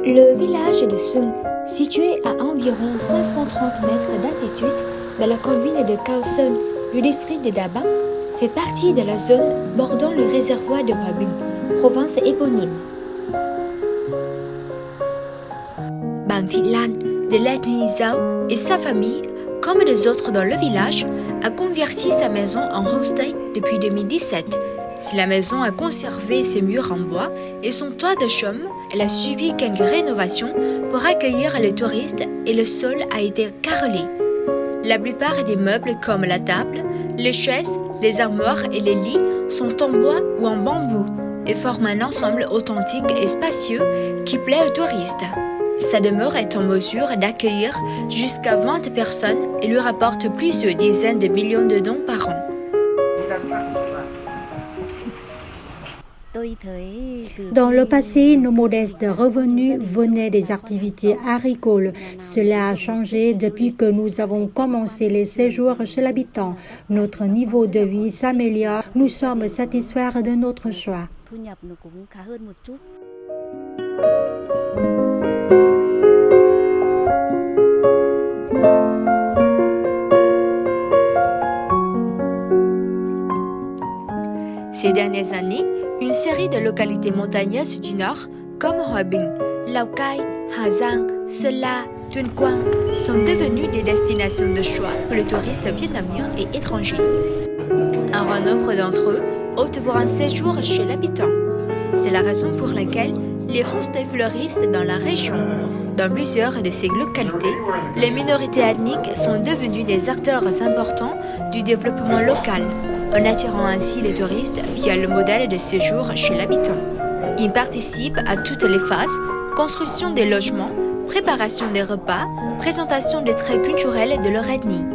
Le village de Sung, situé à environ 530 mètres d'altitude dans la commune de Khao Sơn, du district de Dabang, fait partie de la zone bordant le réservoir de Hòa Bình, province éponyme. Bang Thị Lan, de l'ethnie Dao et sa famille, comme les autres dans le village, a converti sa maison en homestay depuis 2017. Si la maison a conservé ses murs en bois et son toit de chaume, elle a subi quelques rénovations pour accueillir les touristes et le sol a été carrelé. La plupart des meubles comme la table, les chaises, les armoires et les lits sont en bois ou en bambou et forment un ensemble authentique et spacieux qui plaît aux touristes. Sa demeure est en mesure d'accueillir jusqu'à 20 personnes et lui rapporte plusieurs dizaines de millions de dons par an. Dans le passé, nos modestes revenus venaient des activités agricoles. Cela a changé depuis que nous avons commencé les séjours chez l'habitant. Notre niveau de vie s'améliore. Nous sommes satisfaits de notre choix. Ces dernières années, une série de localités montagneuses du nord, comme Hòa Bình, Lào Cai, Hà Giang, Sơn La, Tuyên Quang, sont devenues des destinations de choix pour les touristes vietnamiens et étrangers. Un grand nombre d'entre eux optent pour un séjour chez l'habitant. C'est la raison pour laquelle les homestays fleurissent dans la région. Dans plusieurs de ces localités, les minorités ethniques sont devenues des acteurs importants du développement local, en attirant ainsi les touristes via le modèle de séjour chez l'habitant. Ils participent à toutes les phases, construction des logements, préparation des repas, présentation des traits culturels de leur ethnie.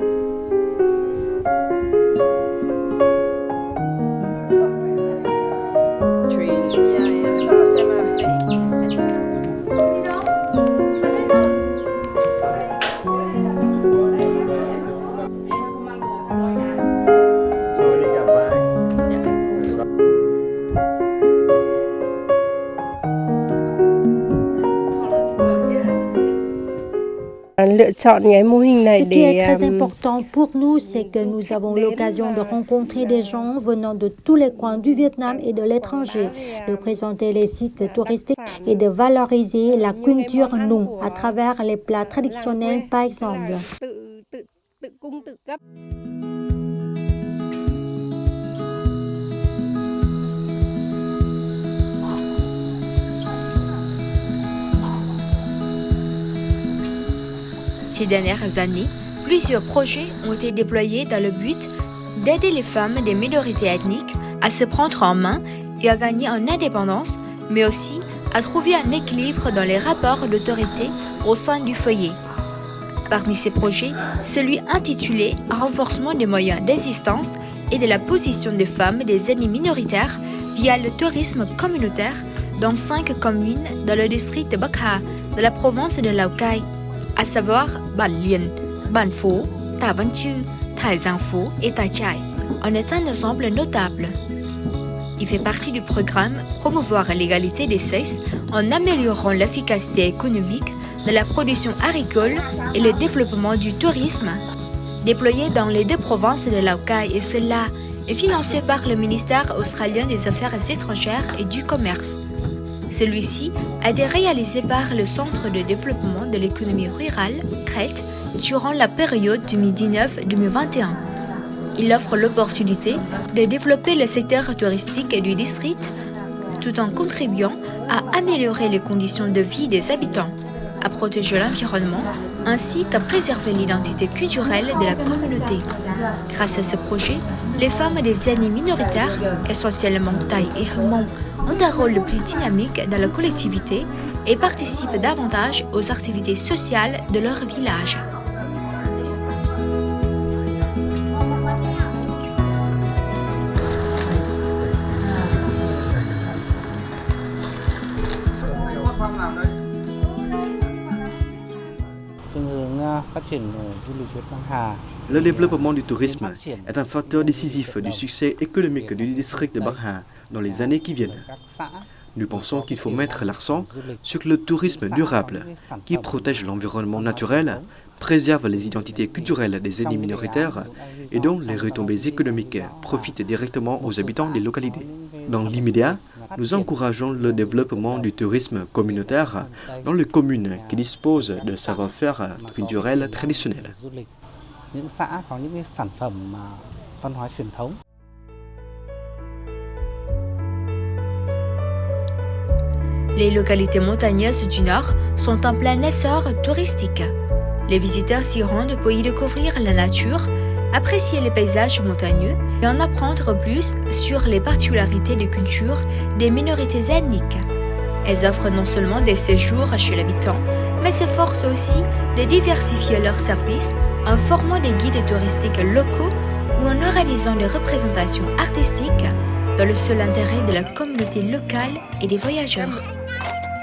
Ce qui est très important pour nous, c'est que nous avons l'occasion de rencontrer des gens venant de tous les coins du Vietnam et de l'étranger, de présenter les sites touristiques et de valoriser la culture Nung à travers les plats traditionnels par exemple. Ces dernières années, plusieurs projets ont été déployés dans le but d'aider les femmes des minorités ethniques à se prendre en main et à gagner en indépendance, mais aussi à trouver un équilibre dans les rapports d'autorité au sein du foyer. Parmi ces projets, celui intitulé « Renforcement des moyens d'existence et de la position des femmes des ethnies minoritaires via le tourisme communautaire dans 5 communes dans le district de Bắc Hà de la province de Lào Cai, à savoir Bản Liền, Bản Phố, Tà Văn Chư, Thải Giang Phố et Tà Chải, en est un exemple notable. Il fait partie du programme Promouvoir l'égalité des sexes en améliorant l'efficacité économique de la production agricole et le développement du tourisme, déployé dans les 2 provinces de Lào Cai et Sơn La et financé par le ministère australien des Affaires étrangères et du Commerce. Celui-ci a été réalisé par le Centre de développement de l'économie rurale, CRET, durant la période 2019-2021. Il offre l'opportunité de développer le secteur touristique du district tout en contribuant à améliorer les conditions de vie des habitants, à protéger l'environnement ainsi qu'à préserver l'identité culturelle de la communauté. Grâce à ce projet, les femmes des ethnies minoritaires, essentiellement Thaï et Hmong, ont un rôle plus dynamique dans la collectivité et participent davantage aux activités sociales de leur village. Le développement du tourisme est un facteur décisif du succès économique du district de Bắc Hà dans les années qui viennent. Nous pensons qu'il faut mettre l'accent sur le tourisme durable qui protège l'environnement naturel, préserve les identités culturelles des ethnies minoritaires et dont les retombées économiques profitent directement aux habitants des localités. Dans l'immédiat, nous encourageons le développement du tourisme communautaire dans les communes qui disposent de savoir-faire culturel traditionnel. Les localités montagneuses du Nord sont en plein essor touristique. Les visiteurs s'y rendent pour y découvrir la nature, apprécier les paysages montagneux et en apprendre plus sur les particularités de culture des minorités ethniques. Elles offrent non seulement des séjours chez l'habitant, mais s'efforcent aussi de diversifier leurs services en formant des guides touristiques locaux ou en organisant des représentations artistiques dans le seul intérêt de la communauté locale et des voyageurs.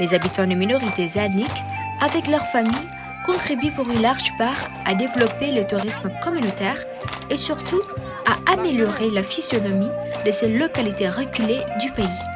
Les habitants de minorités ethniques, avec leurs familles, contribuent pour une large part à développer le tourisme communautaire et surtout à améliorer la physionomie de ces localités reculées du pays.